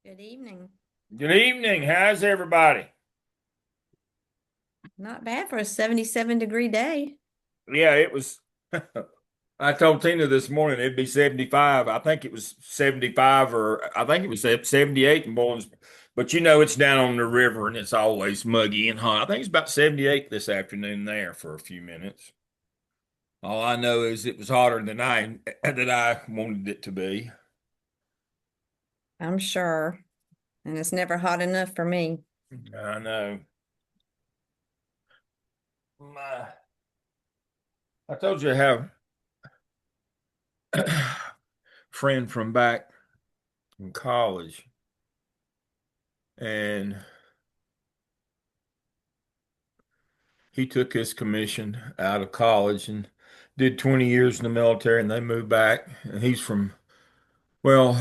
Good evening. Good evening. How's everybody? Not bad for a 77-degree day. Yeah, it was. I told Tina this morning it'd be 75. I think it was 75 or I think it was 78 in Bowling. But it's down on the river and it's always muggy and hot. I think it's about 78 this afternoon there for a few minutes. All I know is it was hotter than I wanted it to be. I'm sure. And it's never hot enough for me. I know. My, I told you I have a friend from back in college and he took his commission out of college and did 20 years in the military and they moved back. And he's from, well,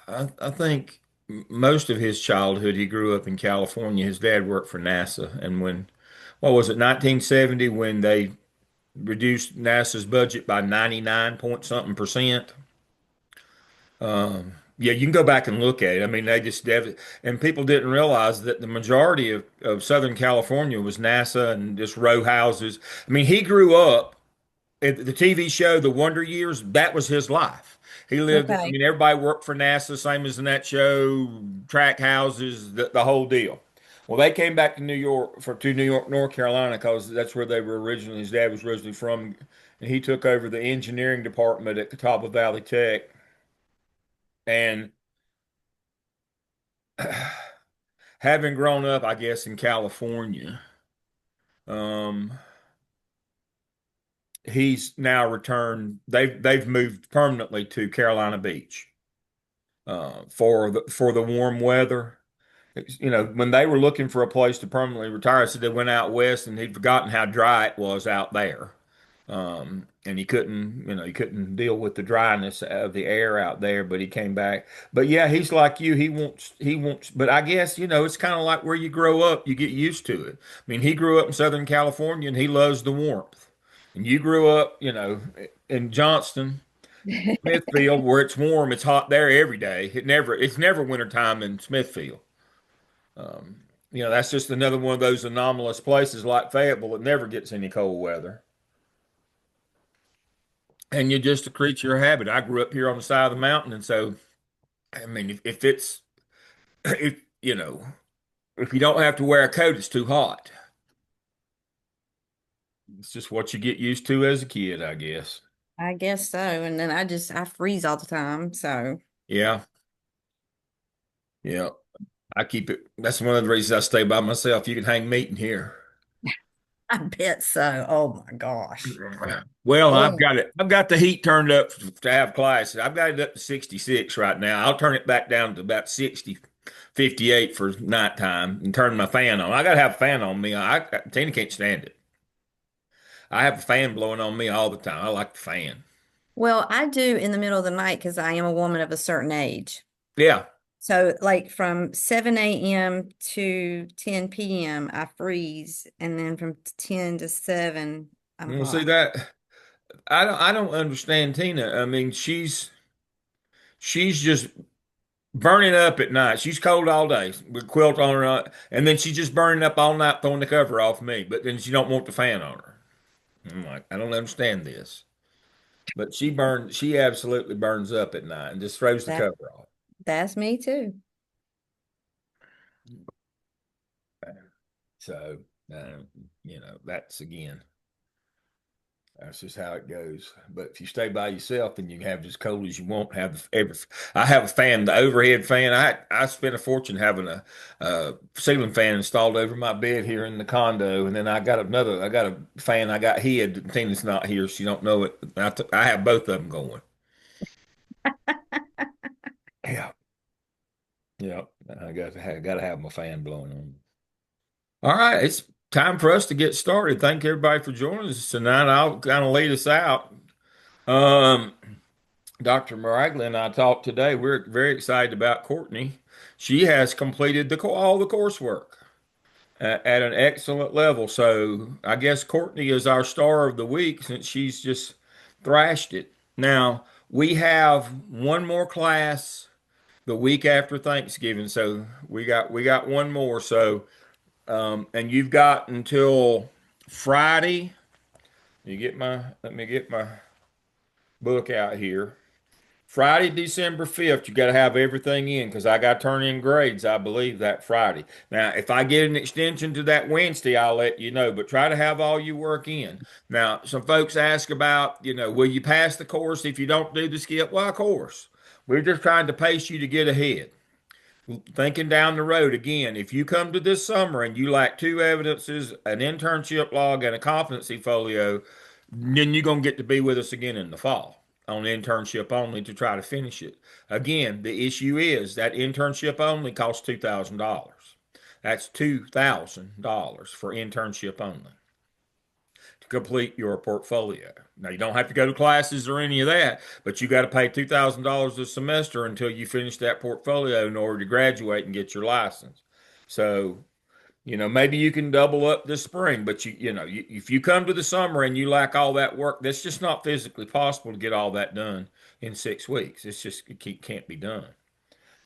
I think most of his childhood he grew up in California. His dad worked for NASA. And what was it, 1970 when they reduced NASA's budget by 99 point something percent? Yeah, you can go back and look at it. I mean, and people didn't realize that the majority of Southern California was NASA and just row houses. I mean, he grew up the TV show, The Wonder Years, that was his life. He lived, I Okay. mean, everybody worked for NASA, same as in that show, track houses, the whole deal. Well, they came back to New York, North Carolina, because that's where they were originally. His dad was originally from, and he took over the engineering department at Catawba Valley Tech. And having grown up, I guess, in California, um, he's now returned. They've moved permanently to Carolina Beach. For the warm weather. When they were looking for a place to permanently retire, I said they went out west and he'd forgotten how dry it was out there. And he couldn't deal with the dryness of the air out there, but he came back. But yeah, he's like you. He wants, but I guess, it's kind of like where you grow up, you get used to it. I mean, he grew up in Southern California and he loves the warmth. And you grew up, in Johnston. Smithfield, where it's warm, it's hot there every day. It's never wintertime in Smithfield. Um, that's just another one of those anomalous places like Fayetteville that never gets any cold weather. And you're just a creature of habit. I grew up here on the side of the mountain, and so I mean, if it's if if you don't have to wear a coat, it's too hot. It's just what you get used to as a kid, I guess. I guess so. And then I freeze all the time. So Yeah, yeah. I keep it. That's one of the reasons I stay by myself. You can hang meat in here. I bet so. Oh my gosh. Well, I've Oh, got it. I've got the heat turned up to have classes. I've got it up to 66 right now. I'll turn it back down to about 60, 58 for nighttime and turn my fan on. I got to have a fan on me. Tina can't stand it. I have a fan blowing on me all the time. I like the fan. well, I do in the middle of the night because I am a woman of a certain age. Yeah. So, like from 7 a.m. to 10 p.m., I freeze. And then from 10 to 7, I'm You see hot. that? I don't understand Tina. I mean, she's just burning up at night. She's cold all day with quilt on her, and then she's just burning up all night throwing the cover off me. But then she don't want the fan on her. I'm like, I don't understand this. But she absolutely burns up at night and just throws the That cover off. that's me too. So, uh, that's again, that's just how it goes. But if you stay by yourself, then you can have it as cold as you want. I have a fan, the overhead fan. I spent a fortune having a ceiling fan installed over my bed here in the condo, and then I got a fan I got hid. Tina's not here, she don't know it. I have both of them going. Yeah. Yeah, I got to have my fan blowing on. All right, it's time for us to get started. Thank everybody for joining us tonight. I'll kind of lead us out. Um, Dr. Maraglia and I talked today. We're very excited about Courtney. She has completed all the coursework at an excellent level. So I guess Courtney is our star of the week since she's just thrashed it. Now we have one more class the week after Thanksgiving. So we got one more. So and you've got until Friday. Let me get my book out here. Friday, December 5th, you got to have everything in because I got to turn in grades, I believe, that Friday. Now, if I get an extension to that Wednesday, I'll let you know, but try to have all your work in. Now, some folks ask about, will you pass the course if you don't do the skip? Well, of course. We're just trying to pace you to get ahead. Thinking down the road again, if you come to this summer and you lack two evidences, an internship log, and a competency folio, then you're going to get to be with us again in the fall on internship only to try to finish it. Again, the issue is that internship only costs $2,000. That's $2,000 for internship only to complete your portfolio. Now, you don't have to go to classes or any of that, but you got to pay $2,000 a semester until you finish that portfolio in order to graduate and get your license. So, maybe you can double up this spring, but if you come to the summer and you lack all that work, that's just not physically possible to get all that done in 6 weeks. It can't be done.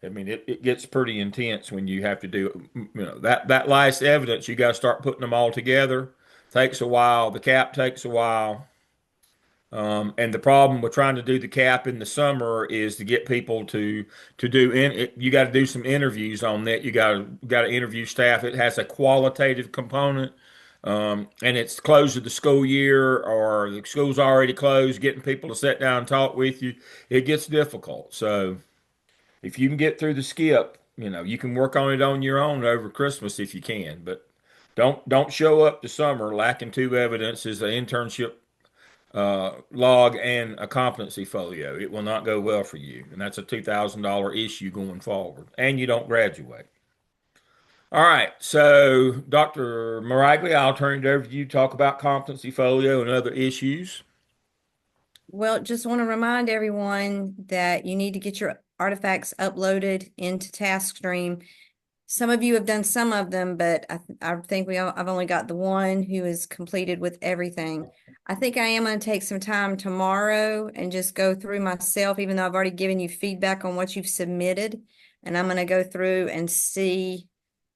I mean, it gets pretty intense when you have to do, that last evidence, you got to start putting them all together. Takes a while. The cap takes a while. And the problem with trying to do the cap in the summer is to get people to do you got to do some interviews on that. You got to interview staff. It has a qualitative component, and it's close to the school year or the school's already closed. Getting people to sit down and talk with you, it gets difficult. So if you can get through the skip, you can work on it on your own over Christmas if you can, but don't show up to summer lacking two evidences, an internship log and a competency folio. It will not go well for you, and that's a $2,000 issue going forward, and you don't graduate. All right, so Dr. Maraglia, I'll turn it over to you to talk about competency folio and other issues. Well, just want to remind everyone that you need to get your artifacts uploaded into TaskStream. Some of you have done some of them, but I think I've only got the one who is completed with everything. I think I am going to take some time tomorrow and just go through myself, even though I've already given you feedback on what you've submitted. And I'm going to go through and see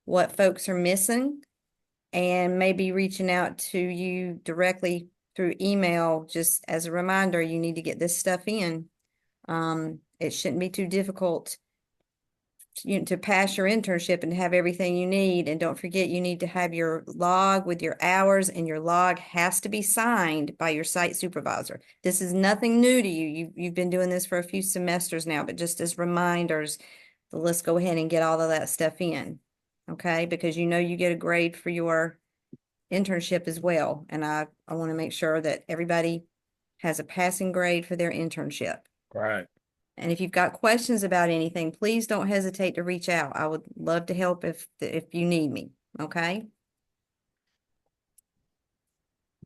what folks are missing and maybe reaching out to you directly through email, just as a reminder, you need to get this stuff in. It shouldn't be too difficult to pass your internship and have everything you need. And don't forget, you need to have your log with your hours, and your log has to be signed by your site supervisor. This is nothing new to you. You've been doing this for a few semesters now, but just as reminders, let's go ahead and get all of that stuff in. Okay, because you get a grade for your internship as well. And I want to make sure that everybody has a passing grade for their internship. Right. And if you've got questions about anything, please don't hesitate to reach out. I would love to help if you need me. Okay.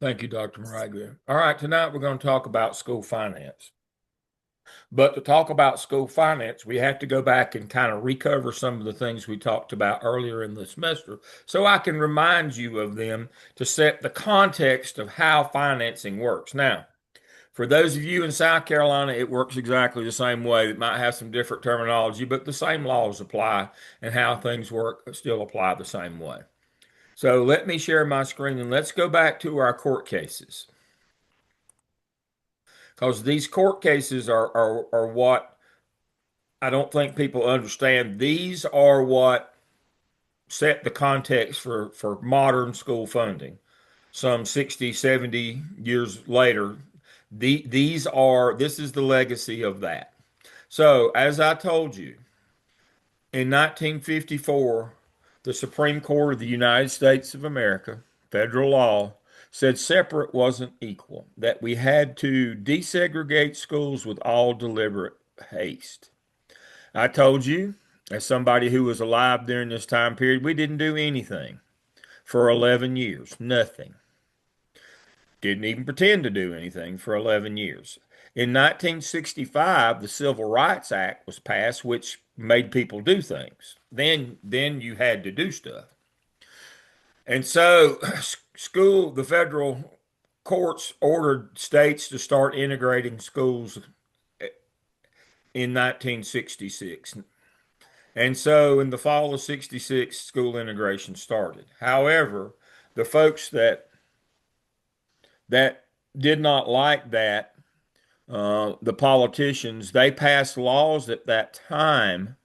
Thank you, Dr. Maraglia. All right, tonight we're going to talk about school finance. But to talk about school finance, we have to go back and kind of recover some of the things we talked about earlier in the semester so I can remind you of them to set the context of how financing works. Now, for those of you in South Carolina, it works exactly the same way. It might have some different terminology, but the same laws apply and how things work still apply the same way. So let me share my screen and let's go back to our court cases. Because these court cases are what I don't think people understand. These are what set the context for modern school funding. Some 60, 70 years later, this is the legacy of that. So, as I told you, in 1954, the Supreme Court of the United States of America, federal law, said separate wasn't equal, that we had to desegregate schools with all deliberate haste. I told you, as somebody who was alive during this time period, we didn't do anything for 11 years, nothing. Didn't even pretend to do anything for 11 years. In 1965, the Civil Rights Act was passed, which made people do things. Then you had to do stuff. And so the federal courts ordered states to start integrating schools in 1966. And so in the fall of 66, school integration started. However, the folks that did not like that, the politicians, they passed laws at that time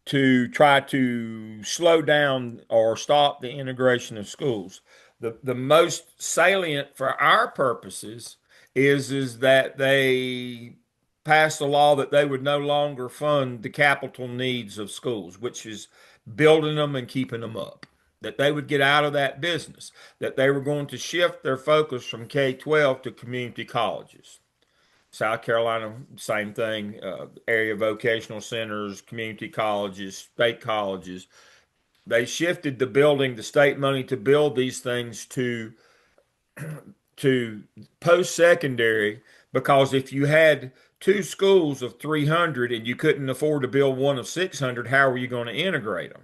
to try to slow down or stop the integration of schools. The most salient for our purposes is that they passed a law that they would no longer fund the capital needs of schools, which is building them and keeping them up. That they would get out of that business, that they were going to shift their focus from K-12 to community colleges. South Carolina, same thing. Area vocational centers, community colleges, state colleges. They shifted the building, the state money to build these things to post-secondary, because if you had two schools of 300 and you couldn't afford to build one of 600, how were you going to integrate them?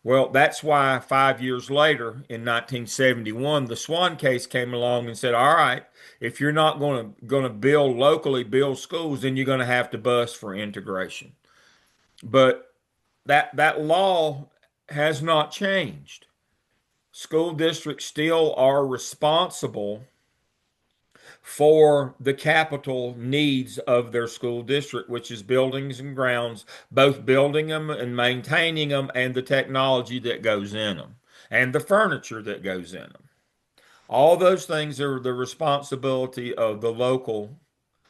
Well, that's why 5 years later, in 1971, the Swan case came along and said, "All right, if you're not going to build locally, build schools, then you're going to have to bust for integration." But that law has not changed. School districts still are responsible for the capital needs of their school district, which is buildings and grounds, both building them and maintaining them, and the technology that goes in them, and the furniture that goes in them. All those things are the responsibility of the local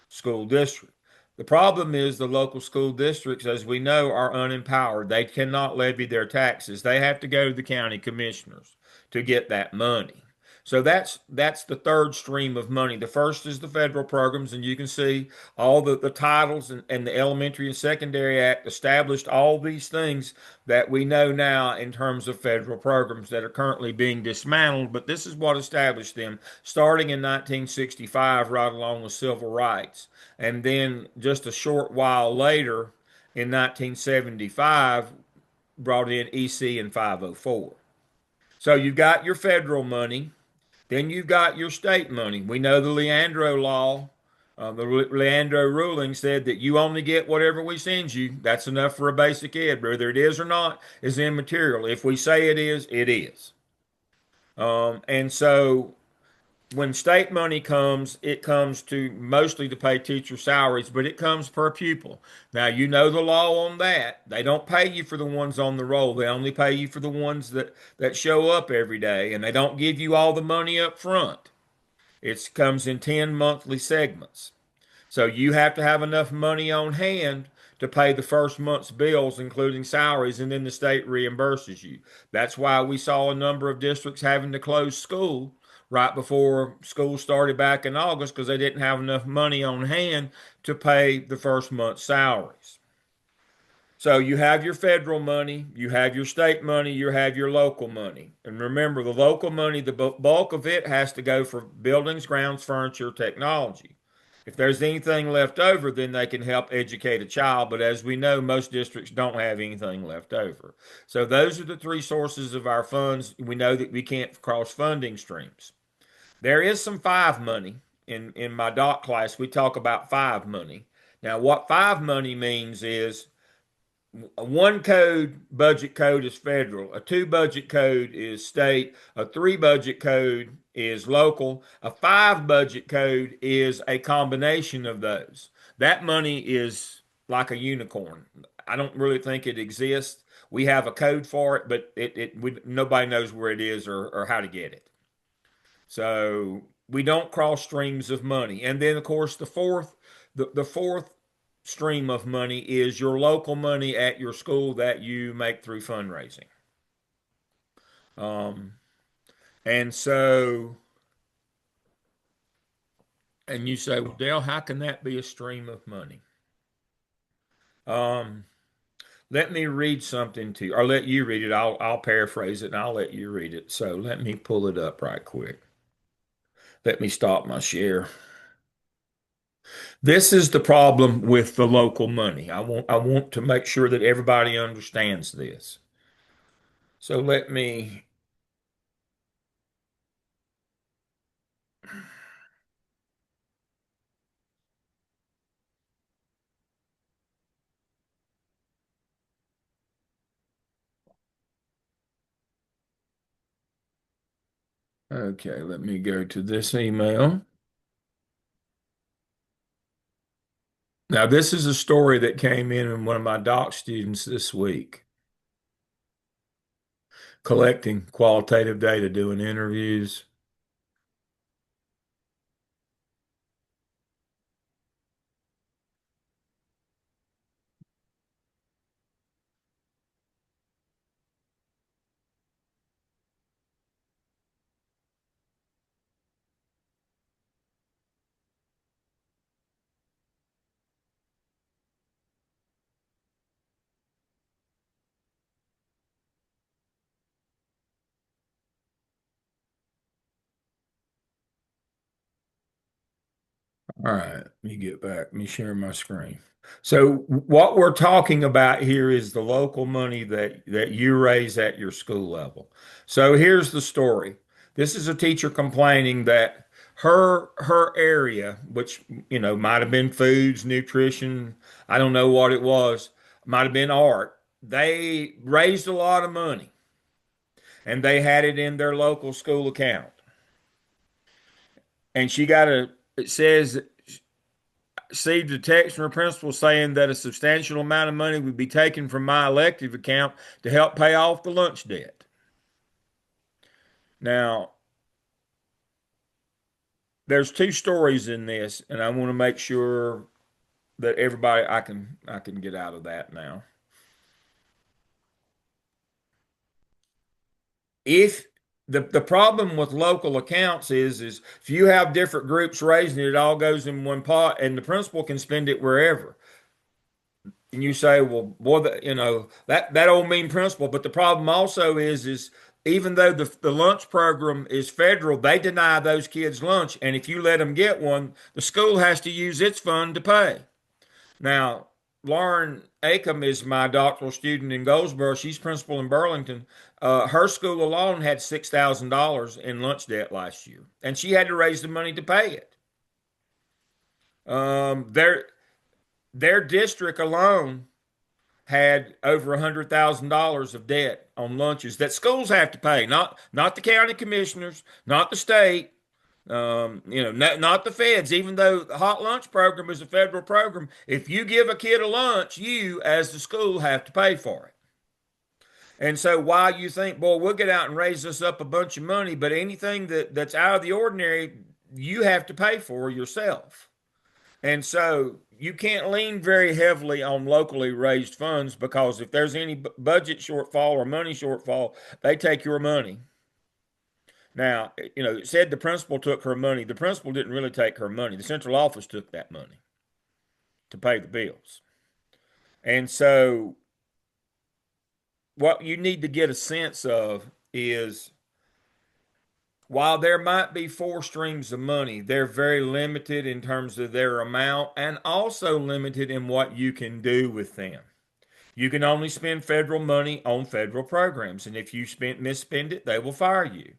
school district. The problem is the local school districts, as we know, are unempowered. They cannot levy their taxes. They have to go to the county commissioners to get that money. So that's the third stream of money. The first is the federal programs, and you can see all the titles, and the Elementary and Secondary Act established all these things that we know now in terms of federal programs that are currently being dismantled. But this is what established them, starting in 1965, right along with civil rights. And then just a short while later, in 1975, brought in EC and 504. So you've got your federal money, then you've got your state money. We know the Leandro law, the Leandro ruling said that you only get whatever we send you. That's enough for a basic ed. Whether it is or not is immaterial. If we say it is, it is. And so when state money comes, it comes to mostly to pay teacher salaries, but it comes per pupil. Now, you know the law on that. They don't pay you for the ones on the roll. They only pay you for the ones that show up every day, and they don't give you all the money up front. It comes in 10 monthly segments. So you have to have enough money on hand to pay the first month's bills, including salaries, and then the state reimburses you. That's why we saw a number of districts having to close school right before school started back in August because they didn't have enough money on hand to pay the first month's salaries. So you have your federal money, you have your state money, you have your local money. And remember, the local money, the bulk of it has to go for buildings, grounds, furniture, technology. If there's anything left over, then they can help educate a child. But as we know, most districts don't have anything left over. So those are the three sources of our funds. We know that we can't cross funding streams. There is some five money. In my doc class, we talk about five money. Now, what five money means is a one code budget code is federal, a two budget code is state, a three budget code is local, a five budget code is a combination of those. That money is like a unicorn. I don't really think it exists. We have a code for it, but nobody knows where it is or how to get it. So we don't cross streams of money. And then, of course, the fourth stream of money is your local money at your school that you make through fundraising. Um, and so, and you say, well, Dale, how can that be a stream of money? Um, Let me read something to you, or let you read it. I'll paraphrase it and I'll let you read it. So let me pull it up right quick. Let me stop my share. This is the problem with the local money. I want to make sure that everybody understands this. So let me Okay, let me go to this email. Now, this is a story that came in one of my doc students this week, collecting qualitative data, doing interviews. All right, let me get back. Let me share my screen. So what we're talking about here is the local money that you raise at your school level. So here's the story. This is a teacher complaining that her area, which might have been foods, nutrition, I don't know what it was, might have been art. They raised a lot of money and they had it in their local school account. And she got it says received a text from her principal saying that a substantial amount of money would be taken from my elective account to help pay off the lunch debt. Now, there's two stories in this, and I want to make sure that everybody I can get out of that now. If the problem with local accounts is if you have different groups raising it, it all goes in one pot, and the principal can spend it wherever. And you say, well, boy, that old mean principle. But the problem also is even though the lunch program is federal, they deny those kids lunch. And if you let them get one, the school has to use its fund to pay. Now, Lauren Acom is my doctoral student in Goldsboro. She's principal in Burlington. Her school alone had $6,000 in lunch debt last year, and she had to raise the money to pay it. Their district alone had over $100,000 of debt on lunches that schools have to pay, not the county commissioners, not the state, not the feds. Even though the hot lunch program is a federal program, if you give a kid a lunch, you as the school have to pay for it. And so while you think, boy, we'll get out and raise us up a bunch of money, but anything that's out of the ordinary, you have to pay for yourself. And so you can't lean very heavily on locally raised funds because if there's any budget shortfall or money shortfall, they take your money. Now, it said the principal took her money. The principal didn't really take her money. The central office took that money to pay the bills. And so what you need to get a sense of is while there might be four streams of money, they're very limited in terms of their amount and also limited in what you can do with them. You can only spend federal money on federal programs, and if you misspend it, they will fire you.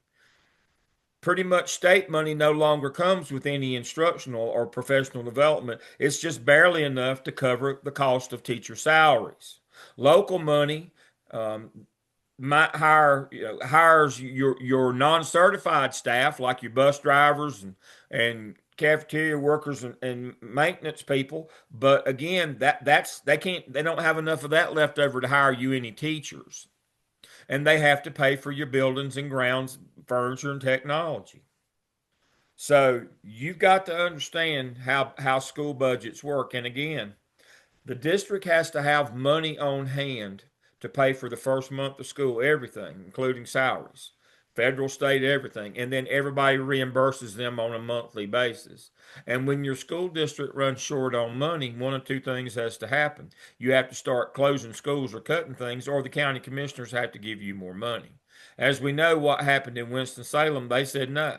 Pretty much state money no longer comes with any instructional or professional development. It's just barely enough to cover the cost of teacher salaries. Local money um, might hires your non-certified staff like your bus drivers and cafeteria workers and maintenance people, but again that's they don't have enough of that left over to hire you any teachers, and they have to pay for your buildings and grounds, furniture and technology. So you've got to understand how school budgets work. And again, the district has to have money on hand to pay for the first month of school, everything, including salaries, federal, state, everything. And then everybody reimburses them on a monthly basis. And when your school district runs short on money, one of two things has to happen. You have to start closing schools or cutting things, or the county commissioners have to give you more money. As we know what happened in Winston-Salem, they said, no,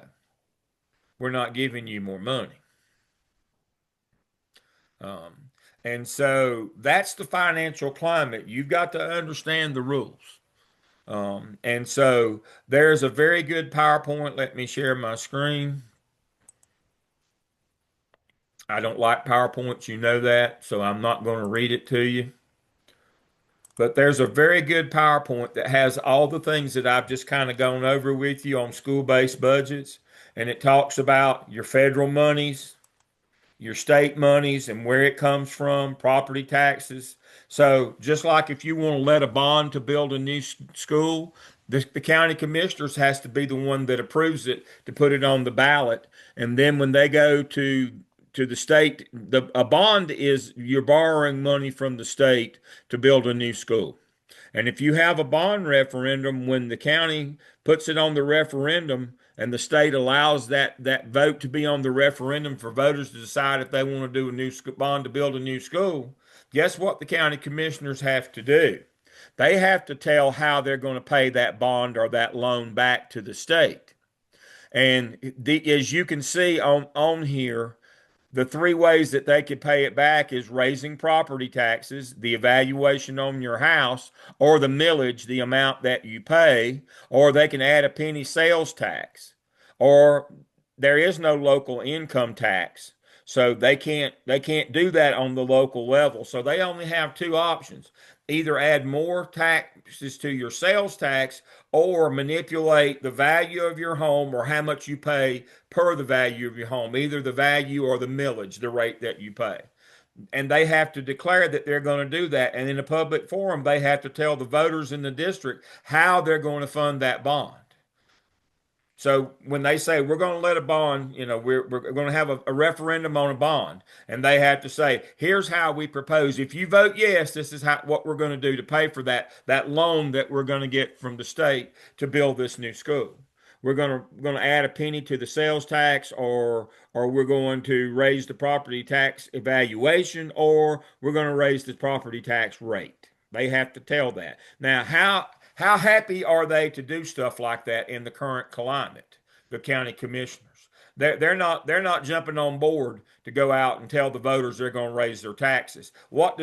we're not giving you more money. Um, and so that's the financial climate. You've got to understand the rules. And so there's a very good PowerPoint. Let me share my screen. I don't like PowerPoints, you know that, so I'm not going to read it to you. But there's a very good PowerPoint that has all the things that I've just kind of gone over with you on school-based budgets. And it talks about your federal monies, your state monies and where it comes from, property taxes. So just like if you want to let a bond to build a new school, the county commissioners has to be the one that approves it to put it on the ballot. And then when they go to the state, a bond is you're borrowing money from the state to build a new school. And if you have a bond referendum, when the county puts it on the referendum and the state allows that vote to be on the referendum for voters to decide if they want to do a new bond to build a new school, guess what the county commissioners have to do? They have to tell how they're going to pay that bond or that loan back to the state. And as you can see on here, the three ways that they could pay it back is raising property taxes, the evaluation on your house, or the millage, the amount that you pay, or they can add a penny sales tax, or there is no local income tax. So they can't do that on the local level. So they only have two options. Either add more taxes to your sales tax or manipulate the value of your home or how much you pay per the value of your home, either the value or the millage, the rate that you pay. And they have to declare that they're going to do that. And in a public forum, they have to tell the voters in the district how they're going to fund that bond. So when they say we're going to let a bond, we're going to have a referendum on a bond, and they have to say, here's how we propose. If you vote yes, this is what we're going to do to pay for that loan that we're going to get from the state to build this new school. We're going to add a penny to the sales tax, or we're going to raise the property tax evaluation, or we're going to raise the property tax rate. They have to tell that. Now, how happy are they to do stuff like that in the current climate? The county commissioners, they're not jumping on board to go out and tell the voters they're going to raise their taxes. What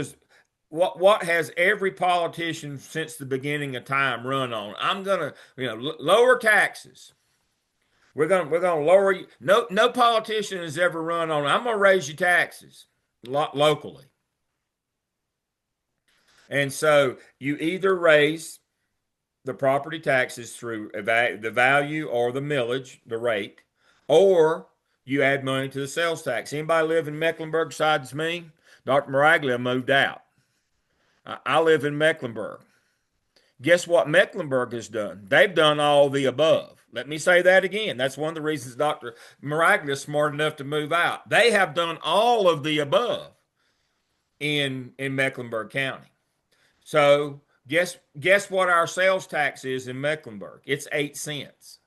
has every politician since the beginning of time run on? I'm gonna lower taxes. We're gonna lower you. No politician has ever run on. I'm gonna raise your taxes locally. And so you either raise the property taxes through the value or the millage, the rate, or you add money to the sales tax. Anybody live in Mecklenburg besides me? Dr. Maraglia moved out. I live in Mecklenburg. Guess what Mecklenburg has done? They've done all the above. Let me say that again. That's one of the reasons Dr. Maraglia is smart enough to move out. They have done all of the above in Mecklenburg County. So guess what our sales tax is in Mecklenburg? It's 8 cents.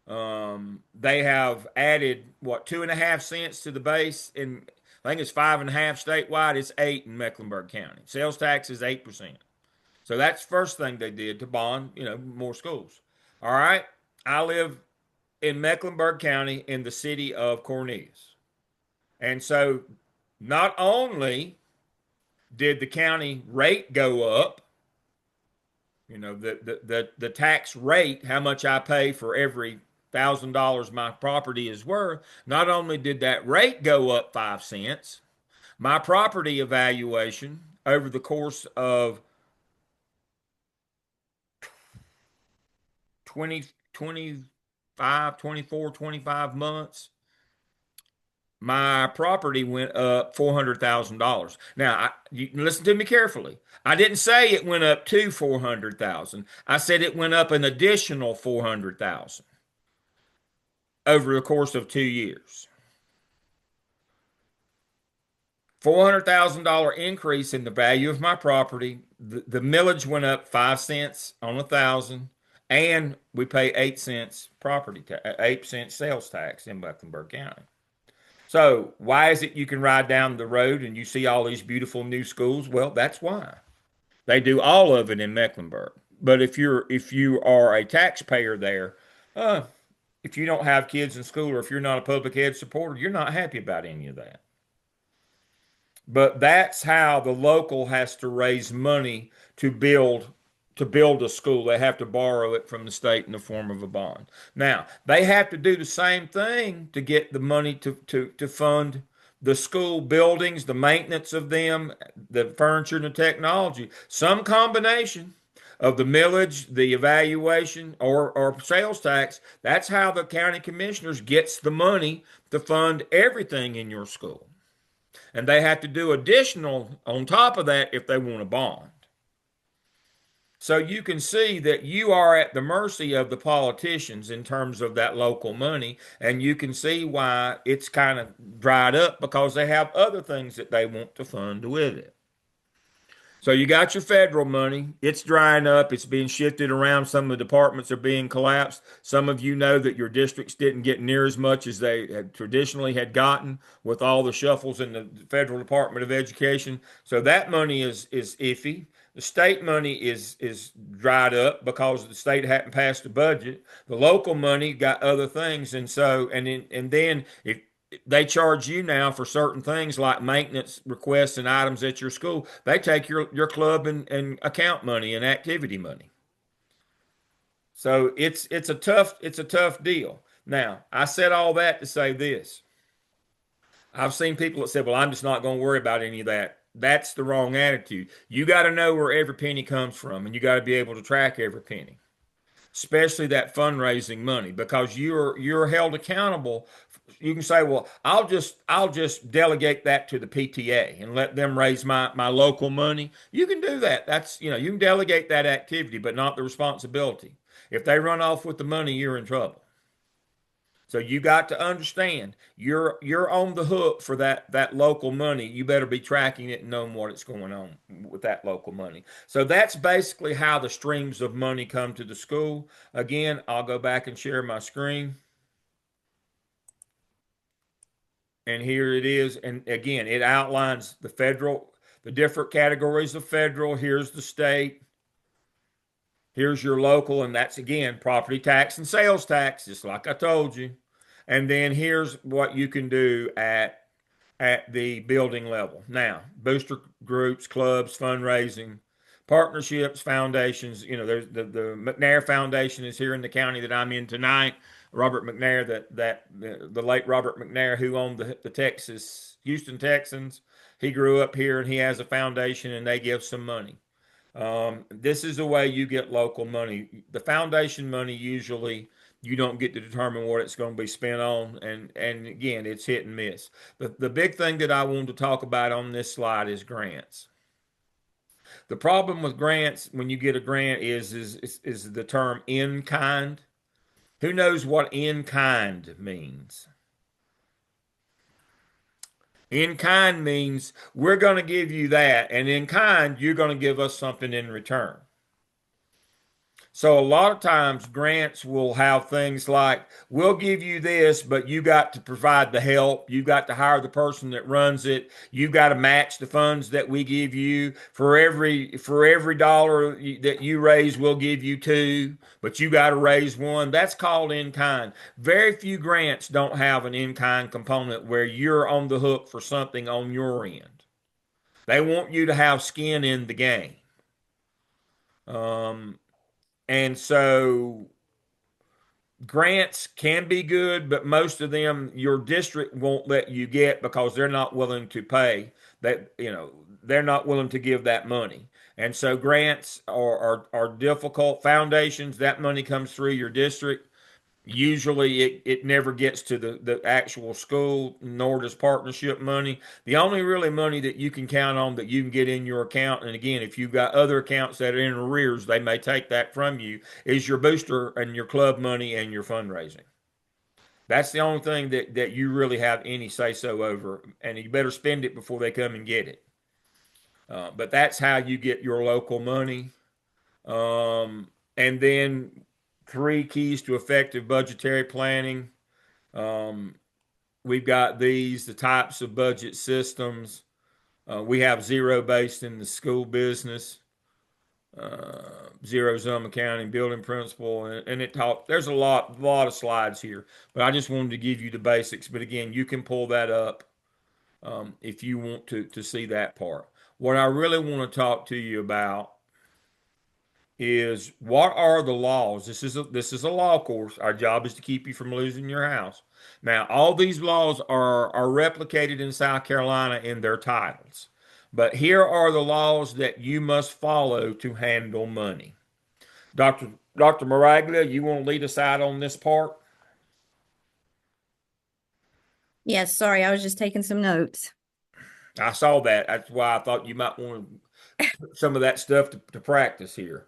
They have added what 2.5 cents to the base, and I think it's 5.5 statewide. It's 8 in Mecklenburg County. Sales tax is 8%. So that's the first thing they did to bond, more schools. All right. I live in Mecklenburg County in the city of Cornelius. And so not only did the county rate go up, the tax rate, how much I pay for every $1,000 my property is worth, not only did that rate go up 5 cents, my property evaluation over the course of 20, 25, 24, 25 months, my property went up $400,000. Now, you listen to me carefully. I didn't say it went up to 400,000. I said it went up an additional 400,000 over the course of 2 years. $400,000 increase in the value of my property. The millage went up 5 cents on 1,000, and we pay 8 cents 8 cents sales tax in Mecklenburg County. So why is it you can ride down the road and you see all these beautiful new schools? Well, that's why. They do all of it in Mecklenburg. But if you are a taxpayer there, uh, if you don't have kids in school or if you're not a public ed supporter, you're not happy about any of that. But that's how the local has to raise money to build a school. They have to borrow it from the state in the form of a bond. Now, they have to do the same thing to get the money to fund the school buildings, the maintenance of them, the furniture and the technology, some combination of the millage, the evaluation, or sales tax. That's how the county commissioners gets the money to fund everything in your school. And they have to do additional on top of that if they want a bond. So you can see that you are at the mercy of the politicians in terms of that local money, and you can see why it's kind of dried up because they have other things that they want to fund with it. So you got your federal money. It's drying up. It's being shifted around. Some of the departments are being collapsed. Some of you know that your districts didn't get near as much as they had traditionally had gotten with all the shuffles in the federal Department of Education. So that money is iffy. The state money is dried up because the state hadn't passed the budget. The local money got other things, and then if they charge you now for certain things like maintenance requests and items at your school. They take your club and account money and activity money. So it's a tough deal. Now, I said all that to say this. I've seen people that said, "Well, I'm just not going to worry about any of that." That's the wrong attitude. You got to know where every penny comes from, and you got to be able to track every penny, especially that fundraising money, because you're held accountable. You can say, well, I'll just delegate that to the PTA and let them raise my local money. You can do that. That's, you can delegate that activity, but not the responsibility. If they run off with the money, you're in trouble. So you got to understand you're on the hook for that local money. You better be tracking it and knowing what it's going on with that local money. So that's basically how the streams of money come to the school. Again, I'll go back and share my screen. And here it is. And again, it outlines the different categories of federal. Here's the state. Here's your local, and that's again property tax and sales tax, just like I told you. And then here's what you can do at the building level. Now, booster groups, clubs, fundraising, partnerships, foundations. There's the McNair Foundation is here in the county that I'm in tonight. Robert McNair, the late Robert McNair, who owned the Texas Houston Texans, he grew up here and he has a foundation and they give some money. This is the way you get local money. The foundation money usually you don't get to determine what it's going to be spent on, and again, it's hit and miss. The big thing that I wanted to talk about on this slide is grants. The problem with grants when you get a grant is the term in kind. Who knows what in kind means? In kind means we're going to give you that, and in kind, you're going to give us something in return. So a lot of times grants will have things like, we'll give you this, but you got to provide the help. You got to hire the person that runs it. You got to match the funds that we give you. For every dollar that you raise, we'll give you two, but you got to raise one. That's called in kind. Very few grants don't have an in kind component where you're on the hook for something on your end. They want you to have skin in the game. Um, and so grants can be good, but most of them your district won't let you get because they're not willing to pay that, they're not willing to give that money. And so grants are difficult. Foundations, that money comes through your district. Usually it never gets to the actual school, nor does partnership money. The only really money that you can count on that you can get in your account, and again, if you've got other accounts that are in arrears, they may take that from you, is your booster and your club money and your fundraising. That's the only thing that you really have any say so over, and you better spend it before they come and get it. But that's how you get your local money. And then three keys to effective budgetary planning. Um, we've got the types of budget systems. We have zero based in the school business, zero sum accounting, building principle, and there's a lot of slides here, but I just wanted to give you the basics. But again, you can pull that up if you want to see that part. What I really want to talk to you about is what are the laws? This is a law course. Our job is to keep you from losing your house. Now, all these laws are replicated in South Carolina in their titles. But here are the laws that you must follow to handle money. Dr. Maraglia, you want to lead us out on this part? Yes, sorry, I was just taking some notes. I saw that. That's why I thought you might want to put some of that stuff to practice here.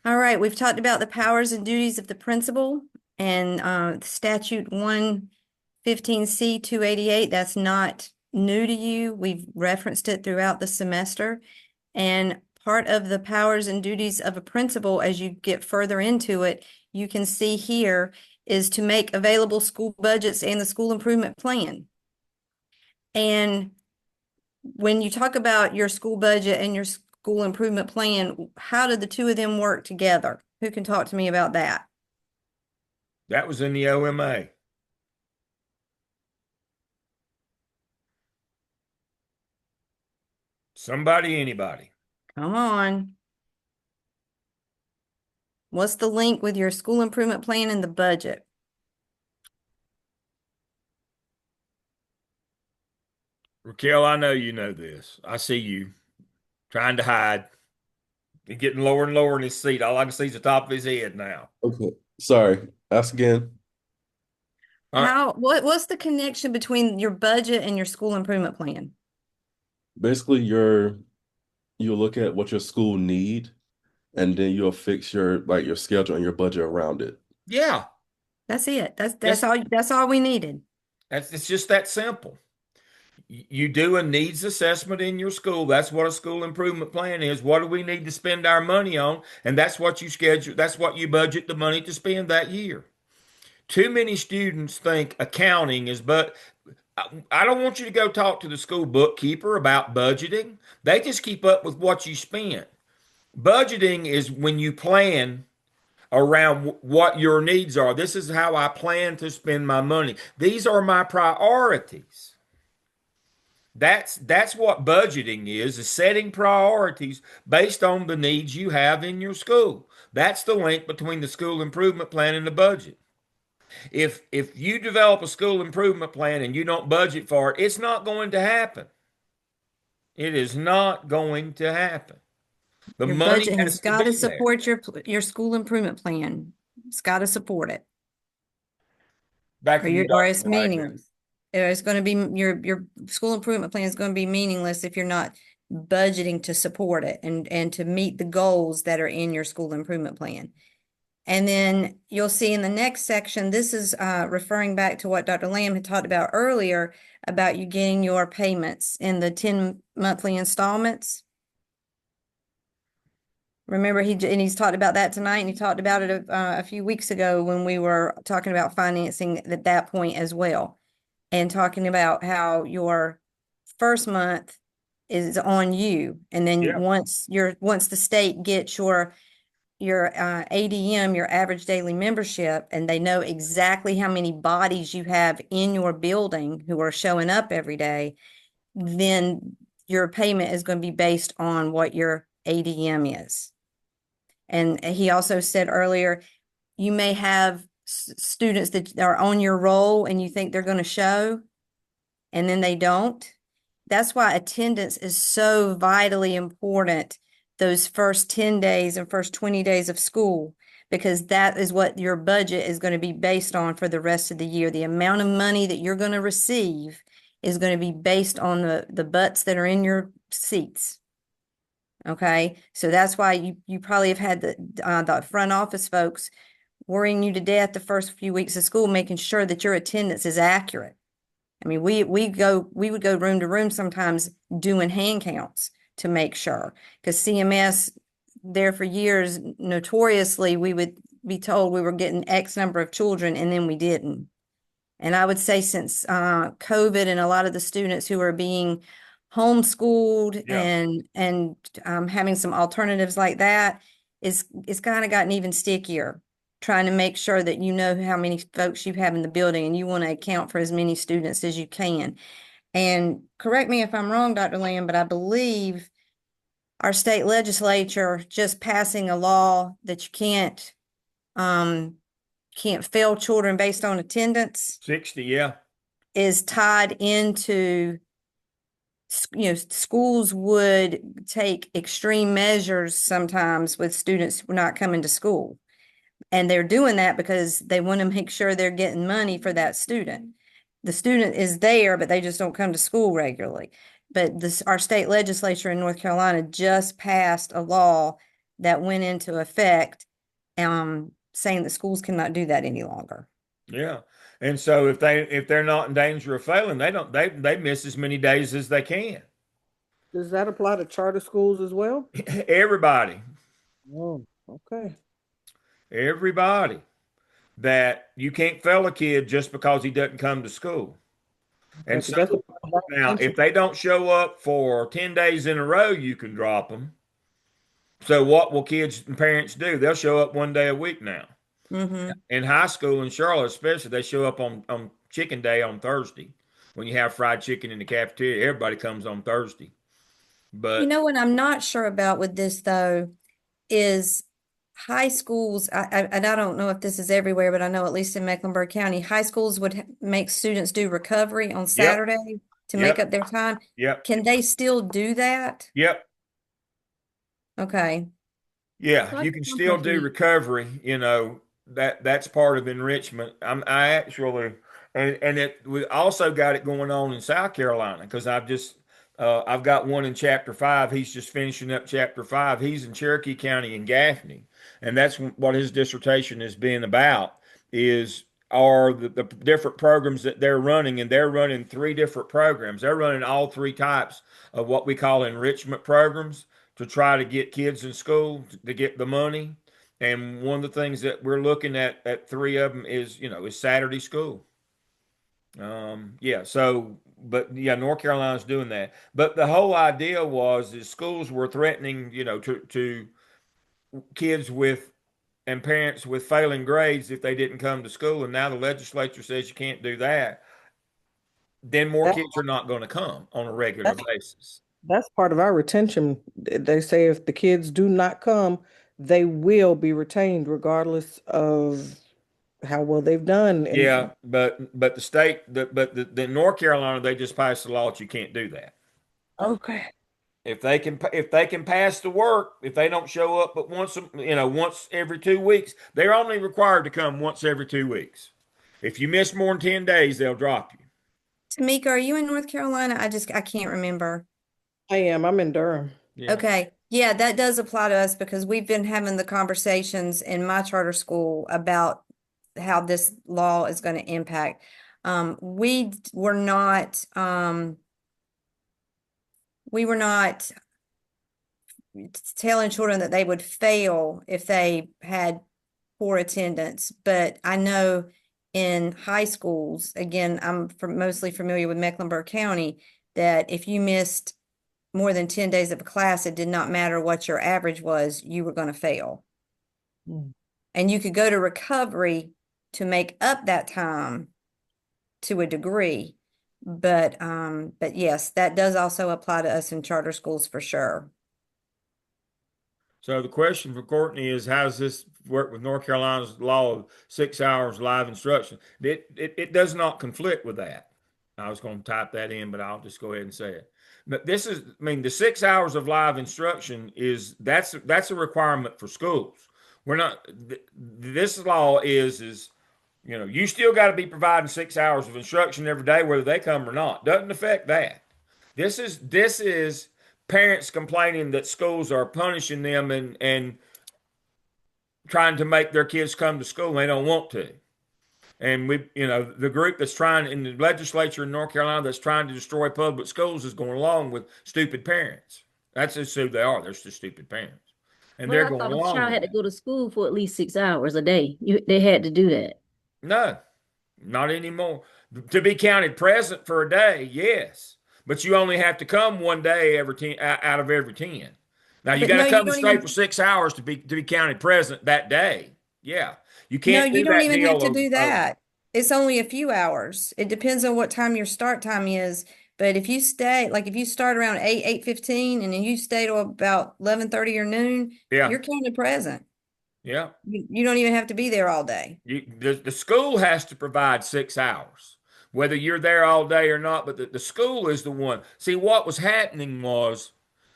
All right, we've talked about the powers and duties of the principal and statute 115C 288. That's not new to you. We've referenced it throughout the semester. And part of the powers and duties of a principal, as you get further into it, you can see here is to make available school budgets and the school improvement plan. And when you talk about your school budget and your school improvement plan, how did the two of them work together? Who can talk to me about that? That was in the OMA. Somebody, anybody. Come on. What's the link with your school improvement plan and the budget? Raquel, I know you know this. I see you trying to hide. He's getting lower and lower in his seat. All I can see is the top of his head now. Okay. Sorry. Ask again. All right. What's the connection between your budget and your school improvement plan? Basically, you'll look at what your school need, and then you'll fix your schedule and your budget around it. Yeah. That's it. That's That's that's all we needed. it's just that simple. You do a needs assessment in your school. That's what a school improvement plan is. What do we need to spend our money on? And that's what you schedule, that's what you budget the money to spend that year. Too many students think accounting is, but I don't want you to go talk to the school bookkeeper about budgeting. They just keep up with what you spend. Budgeting is when you plan around what your needs are. This is how I plan to spend my money. These are my priorities. That's what budgeting is setting priorities based on the needs you have in your school. That's the link between the school improvement plan and the budget. If you develop a school improvement plan and you don't budget for it, it's not going to happen. It is not going to happen. The Your money budget has has to got be to there. support your school improvement plan. It's got to support it, Back to you, or Dr. it's Wagner. meaningless. It's going to be your school improvement plan is going to be meaningless if you're not budgeting to support it and to meet the goals that are in your school improvement plan. And then you'll see in the next section, this is referring back to what Dr. Lamb had talked about earlier about you getting your payments in the 10 monthly installments. Remember, he's talked about that tonight, and he talked about it a few weeks ago when we were talking about financing at that point as well, and talking about how your first month is on you, and then Yeah. once the state gets your ADM, your average daily membership, and they know exactly how many bodies you have in your building who are showing up every day, then your payment is going to be based on what your ADM is. And he also said earlier, you may have students that are on your roll and you think they're going to show, and then they don't. That's why attendance is so vitally important those first 10 days and first 20 days of school, because that is what your budget is going to be based on for the rest of the year. The amount of money that you're going to receive is going to be based on the butts that are in your seats. Okay, so that's why you probably have had the front office folks worrying you to death the first few weeks of school, making sure that your attendance is accurate. I mean, we would go room to room sometimes doing hand counts to make sure, because CMS there for years, notoriously, we would be told we were getting X number of children and then we didn't. And I would say since COVID and a lot of the students who are being homeschooled Yeah. and having some alternatives like that is it's kind of gotten even stickier, trying to make sure that you know how many folks you have in the building and you want to account for as many students as you can. And correct me if I'm wrong, Dr. Lamb, but I believe our state legislature just passing a law that you can't fail children based on attendance 60, yeah. is tied into, schools would take extreme measures sometimes with students not coming to school. And they're doing that because they want to make sure they're getting money for that student. The student is there, but they just don't come to school regularly. But our state legislature in North Carolina just passed a law that went into effect, saying that schools cannot do that any longer. Yeah. And so if they're not in danger of failing, they miss as many days as they can. Does that apply to charter schools as well? Everybody, Oh, okay. everybody that you can't fail a kid just because he doesn't come to school. Okay, And 'cause so that's a part of our now retention. if they don't show up for 10 days in a row, you can drop them. So what will kids and parents do? They'll show up 1 day a week now. Mm-hmm. In high school in Charlotte, especially, they show up on chicken day on Thursday. When you have fried chicken in the cafeteria, everybody comes on Thursday. You But know what I'm not sure about with this though is high schools, and I don't know if this is everywhere, but I know at least in Mecklenburg County, high schools would make students do recovery on yep, Saturday to make yep, up their time. yep, Can they still do that? yep. Okay. Yeah, So I you got can one still do question. recovery, that's part of enrichment. I actually and we also got it going on in South Carolina because I've got one in chapter 5. He's just finishing up chapter 5. He's in Cherokee County in Gaffney, and that's what his dissertation has been about is are the different programs that they're running, and they're running 3 different programs. They're running all 3 types of what we call enrichment programs to try to get kids in school to get the money. And one of the things that we're looking at 3 of them is Saturday school. Yeah. So, but yeah, North Carolina's doing that. But the whole idea was that schools were threatening, to kids with and parents with failing grades if they didn't come to school. And now the legislature says you can't do that. Then more That, kids are not going to come on a regular that's basis. that's part of our retention. They say if the kids do not come, they will be retained regardless of how well they've done. Yeah, And but the state, the North Carolina, they just passed a law that you can't do that. okay. If they can pass the work, if they don't show up but once every 2 weeks, they're only required to come once every 2 weeks. If you miss more than 10 days, they'll drop you. Tamika, are you in North Carolina? I can't remember. I am. I'm in Durham. Yeah. Okay. Yeah, that does apply to us because we've been having the conversations in my charter school about how this law is going to impact. We were not telling children that they would fail if they had poor attendance, but I know in high schools, again, mostly familiar with Mecklenburg County, that if you missed more than 10 days of a class, it did not matter what your average was, you were going to fail. Mm. And you could go to recovery to make up that time to a degree. But yes, that does also apply to us in charter schools for sure. So the question for Courtney is, how does this work with North Carolina's law of 6 hours live instruction? It does not conflict with that. I was going to type that in, but I'll just go ahead and say it. But the 6 hours of live instruction that's a requirement for schools. We're not. This law is you still got to be providing 6 hours of instruction every day, whether they come or not. Doesn't affect that. This is parents complaining that schools are punishing them and trying to make their kids come to school and they don't want to. And the group that's trying in the legislature in North Carolina that's trying to destroy public schools is going along with stupid parents. That's just who they are. They're just stupid parents. And But they're I going thought a along child with had to that. go to school for at least 6 hours a day. They had to do that. No, not anymore. To be counted present for a day, yes. But you only have to come 1 day every 10 out of every 10. Now you But got no, to you come and don't stay for even, 6 hours to be counted present that day. Yeah. You no, can't you do don't that even have deal to of, do of that. It's only a few hours. It depends on what time your start time is. But if you stay, like if you start around 8:15, and then you stay to about 11:30 or noon, Yeah. you're counted present. Yeah. You don't even have to be there all day. The school has to provide 6 hours, whether you're there all day or not, but the school is the one. See, what was happening was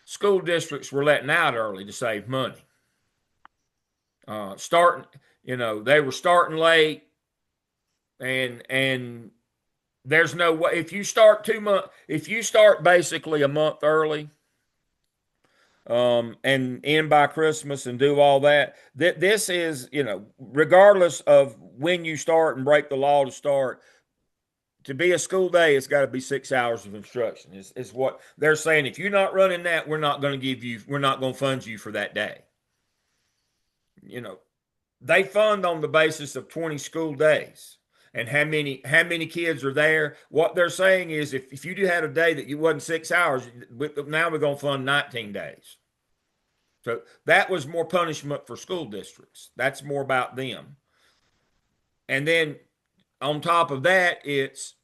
school districts were letting out early to save money. Starting, they were starting late, and there's no way if you start 2 months, if you start basically a month early, and end by Christmas and do all that. This is, regardless of when you start and break the law to start, to be a school day, it's got to be 6 hours of instruction. Is what they're saying. If you're not running that, we're not going to fund you for that day. You know, they fund on the basis of 20 school days and how many kids are there. What they're saying is if you had a day that you wasn't 6 hours, now we're going to fund 19 days. So that was more punishment for school districts. That's more about them. And then on top of that, it's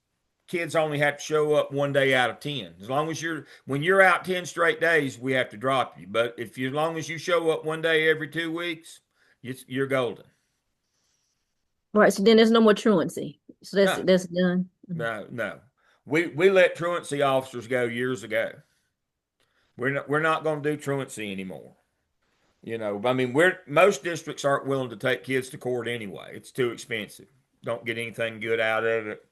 kids only have to show up one day out of 10. As long as when you're out 10 straight days, we have to drop you. But as long as you show up one day every 2 weeks, you're golden. Right. So then there's no more truancy. So No, that's done. no, no. We let truancy officers go years ago. We're not going to do truancy anymore. I mean, most districts aren't willing to take kids to court anyway. It's too expensive. Don't get anything good out of it.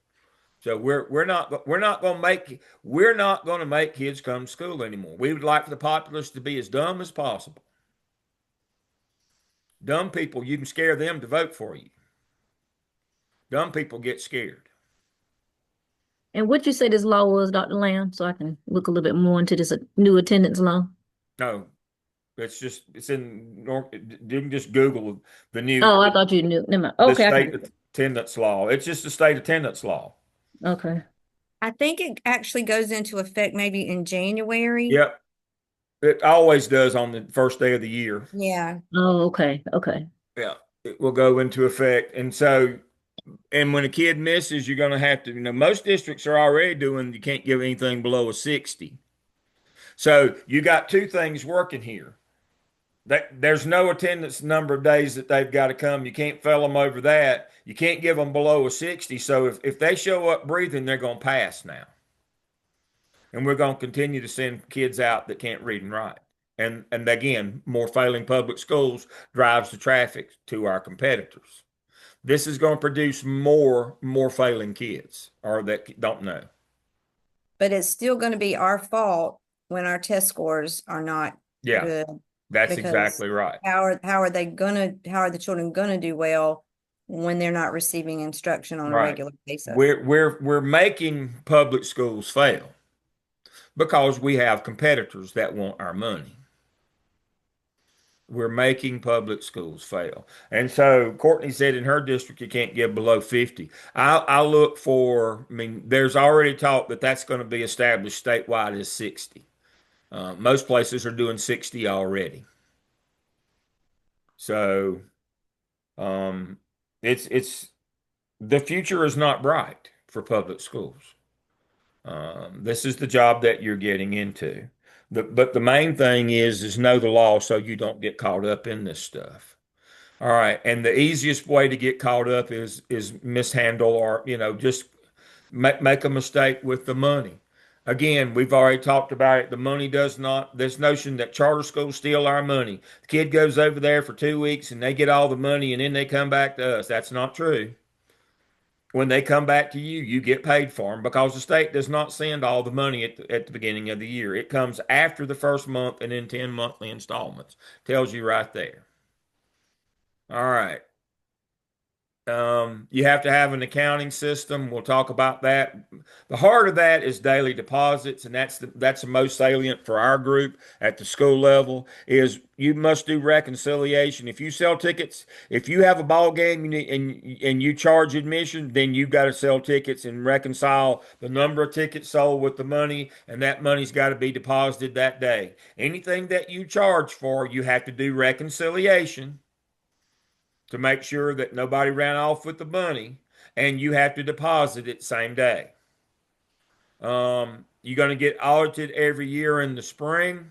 So we're not going to make kids come to school anymore. We would like for the populace to be as dumb as possible. Dumb people, you can scare them to vote for you. Dumb people get scared. And what you say this law was, Dr. Lamb, so I can look a little bit more into this new attendance law. No, it's in North. You can just Google the new Oh, I thought you knew. Never mind. the Okay, I state can. attendance law. It's just a state attendance law. Okay. I think it actually goes into effect maybe in January. Yep. It always does on the first day of the year. Yeah. Oh, okay. Okay. Yeah. It will go into effect. And when a kid misses, you're going to have to, most districts are already doing, you can't give anything below a 60. So you got two things working here. There's no attendance number of days that they've got to come. You can't fail them over that. You can't give them below a 60. So if they show up breathing, they're going to pass now. And we're going to continue to send kids out that can't read and write. And again, more failing public schools drives the traffic to our competitors. This is going to produce more failing kids or that don't know. But it's still going to be our fault when our test scores are not Yeah, good. that's Because exactly right. how are the children gonna do well when they're not receiving instruction on a Right. regular basis? We're making public schools fail because we have competitors that want our money. We're making public schools fail. And so Courtney said in her district you can't give below 50. I look for, I mean, there's already talk that that's going to be established statewide as 60. Most places are doing 60 already. So it's the future is not bright for public schools. This is the job that you're getting into. But the main thing is know the law so you don't get caught up in this stuff. All right. And the easiest way to get caught up is mishandle or, just make a mistake with the money. Again, we've already talked about it. The money does not, this notion that charter schools steal our money. The kid goes over there for 2 weeks and they get all the money and then they come back to us. That's not true. When they come back to you, you get paid for them because the state does not send all the money at the beginning of the year. It comes after the first month and in 10 monthly installments. Tells you right there. All right. You have to have an accounting system. We'll talk about that. The heart of that is daily deposits, and that's the most salient for our group at the school level. Is you must do reconciliation. If you sell tickets, if you have a ball game and you charge admission, then you've got to sell tickets and reconcile the number of tickets sold with the money, and that money's got to be deposited that day. Anything that you charge for, you have to do reconciliation to make sure that nobody ran off with the money, and you have to deposit it same day. You're going to get audited every year in the spring.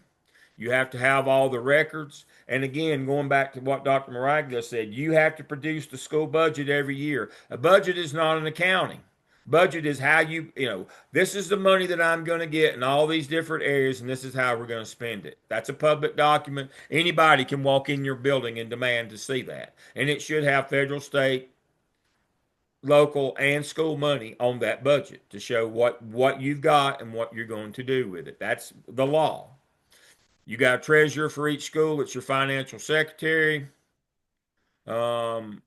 You have to have all the records. And again, going back to what Dr. Maraglia said, you have to produce the school budget every year. A budget is not an accounting. Budget is how this is the money that I'm going to get in all these different areas, and this is how we're going to spend it. That's a public document. Anybody can walk in your building and demand to see that. And it should have federal, state, local, and school money on that budget to show what you've got and what you're going to do with it. That's the law. You got a treasurer for each school. It's your financial secretary. Um,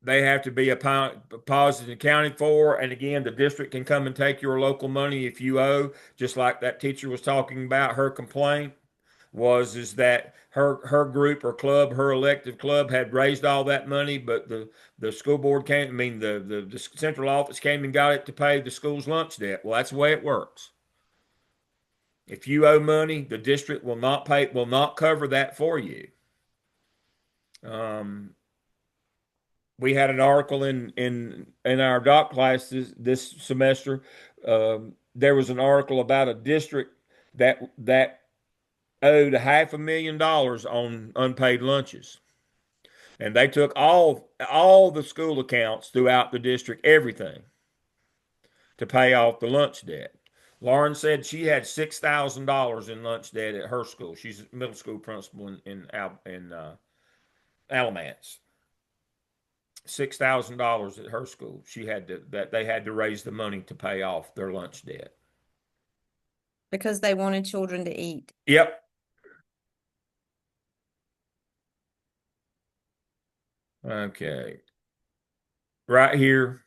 they have to be deposited and accounted for. And again, the district can come and take your local money if you owe, just like that teacher was talking about. Her complaint is that her group or club, her elective club, had raised all that money, but the school board came. I mean, the central office came and got it to pay the school's lunch debt. Well, that's the way it works. If you owe money, the district will not cover that for you. We had an article in our doc class this semester. There was an article about a district that owed $500,000 on unpaid lunches, and they took all the school accounts throughout the district, everything, to pay off the lunch debt. Lauren said she had $6,000 in lunch debt at her school. She's a middle school principal in Alamance. $6,000 at her school. That they had to raise the money to pay off their lunch debt because they wanted children to eat. Yep. Okay. Right here.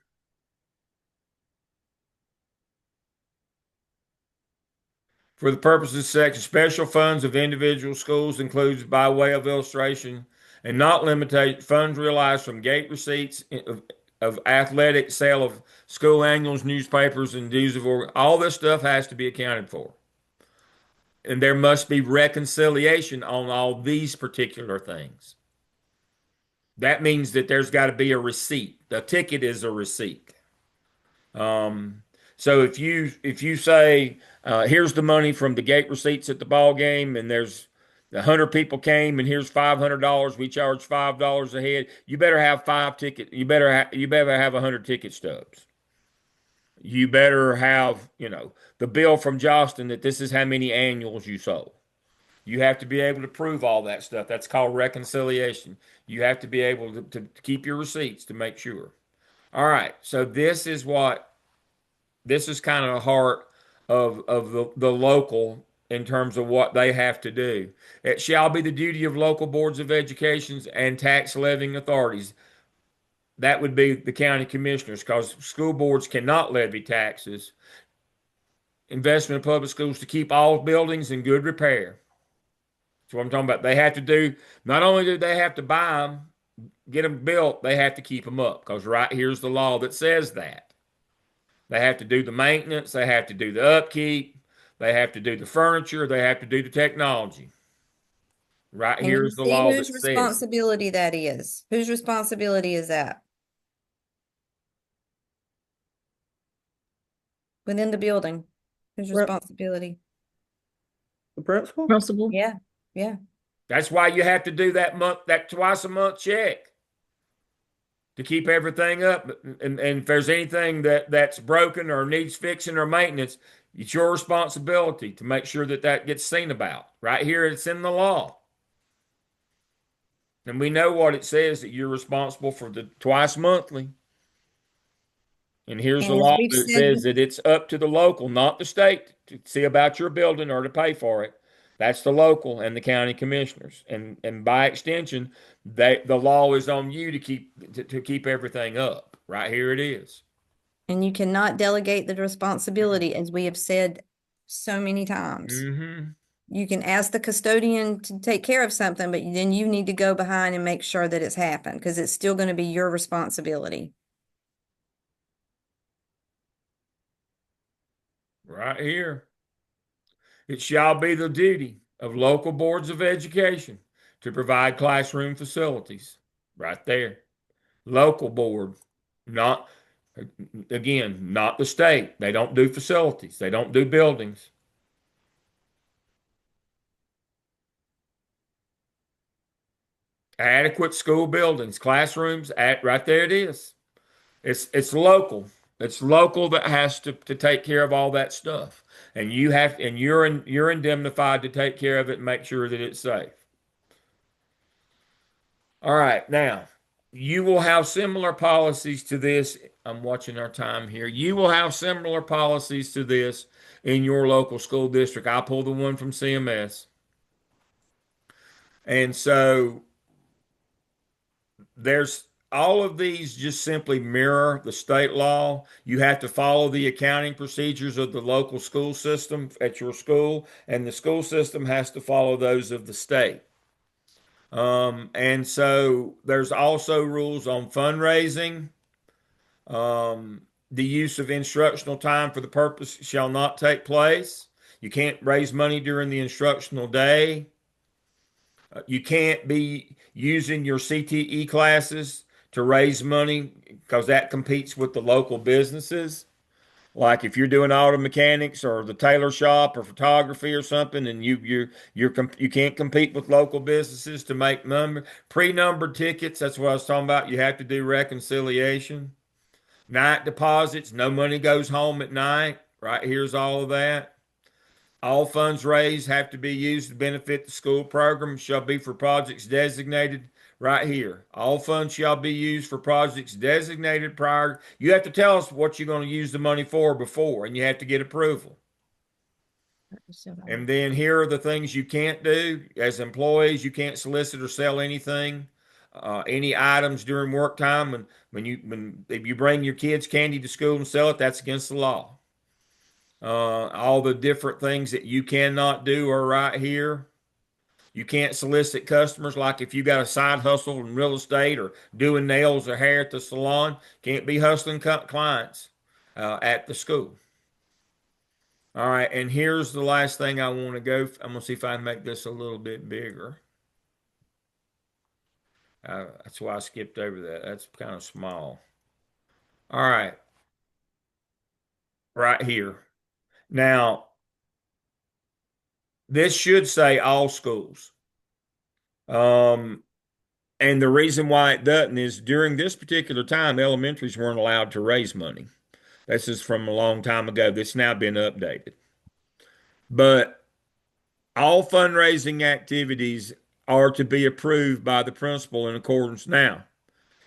For the purposes section, special funds of individual schools includes by way of illustration and not limited funds realized from gate receipts of athletic sale of school annuals, newspapers, and dues of all this stuff has to be accounted for. And there must be reconciliation on all these particular things. That means that there's got to be a receipt. The ticket is a receipt. So if you say, here's the money from the gate receipts at the ball game, and there's 100 people came, and here's $500. We charge $5 a head. You better have 5 tickets. You better have 100 ticket stubs. You better have the bill from Johnston that this is how many annuals you sold. You have to be able to prove all that stuff. That's called reconciliation. You have to be able to keep your receipts to make sure. All right. So this is kind of the heart of the local in terms of what they have to do. It shall be the duty of local boards of education and tax levying authorities. That would be the county commissioners, because school boards cannot levy taxes. Investment in public schools to keep all buildings in good repair. That's what I'm talking about. They have to do, not only do they have to buy them, get them built, they have to keep them up, because right here's the law that says that. They have to do the maintenance, they have to do the upkeep, they have to do the furniture, they have to do the technology. Right And here you is the see law that whose says. responsibility that is. Whose responsibility is that? Within the building. Whose responsibility? The principal? Principal. Yeah, yeah. That's why you have to do that twice a month check to keep everything up. And if there's anything that's broken or needs fixing or maintenance, it's your responsibility to make sure that gets seen about. Right here, it's in the law. And we know what it says, that you're responsible for the twice monthly. And here's the And as law we've that said, says that it's up to the local, not the state, to see about your building or to pay for it. That's the local and the county commissioners. And by extension, the law is on you to keep everything up. Right here it is. and you cannot delegate the responsibility, as we have said so many times. Mm-hmm. You can ask the custodian to take care of something, but then you need to go behind and make sure that it's happened, because it's still going to be your responsibility. Right here. It shall be the duty of local boards of education to provide classroom facilities. Right there. Local board, not Again, not the state. They don't do facilities. They don't do buildings. Adequate school buildings, classrooms, right there it is. It's local. It's local that has to take care of all that stuff. And you're indemnified to take care of it and make sure that it's safe. All right, now you will have similar policies to this. I'm watching our time here. You will have similar policies to this in your local school district. I pulled the one from CMS. And so there's all of these just simply mirror the state law. You have to follow the accounting procedures of the local school system at your school, and the school system has to follow those of the state. And so there's also rules on fundraising. The use of instructional time for the purpose shall not take place. You can't raise money during the instructional day. You can't be using your CTE classes to raise money because that competes with the local businesses. Like if you're doing auto mechanics or the tailor shop or photography or something, and you can't compete with local businesses to make pre-numbered tickets. That's what I was talking about. You have to do reconciliation. Night deposits, no money goes home at night. Right here's all of that. All funds raised have to be used to benefit the school program, shall be for projects designated right here. All funds shall be used for projects designated prior. You have to tell us what you're going to use the money for before, and you have to get approval. And then here are the things you can't do. As employees, you can't solicit or sell anything, any items during work time. If you bring your kids candy to school and sell it, that's against the law. All the different things that you cannot do are right here. You can't solicit customers, like if you got a side hustle in real estate or doing nails or hair at the salon, can't be hustling clients at the school. All right, and here's the last thing I want to go. I'm going to see if I can make this a little bit bigger. That's why I skipped over that. That's kind of small. All right, right here. Now, this should say all schools. And the reason why it doesn't is during this particular time, elementaries weren't allowed to raise money. This is from a long time ago. That's now been updated. But all fundraising activities are to be approved by the principal in accordance now.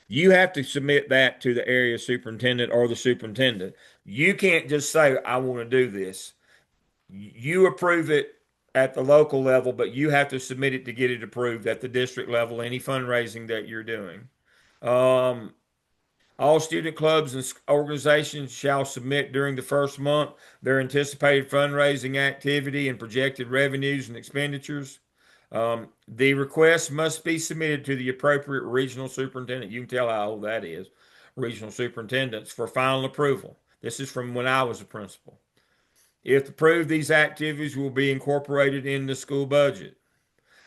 You have to submit that to the area superintendent or the superintendent. You can't just say, I want to do this. You approve it at the local level, but you have to submit it to get it approved at the district level, any fundraising that you're doing. All student clubs and organizations shall submit during the first month their anticipated fundraising activity and projected revenues and expenditures. The request must be submitted to the appropriate regional superintendent. You can tell how old that is. Regional superintendents for final approval. This is from when I was a principal. If approved, these activities will be incorporated in the school budget.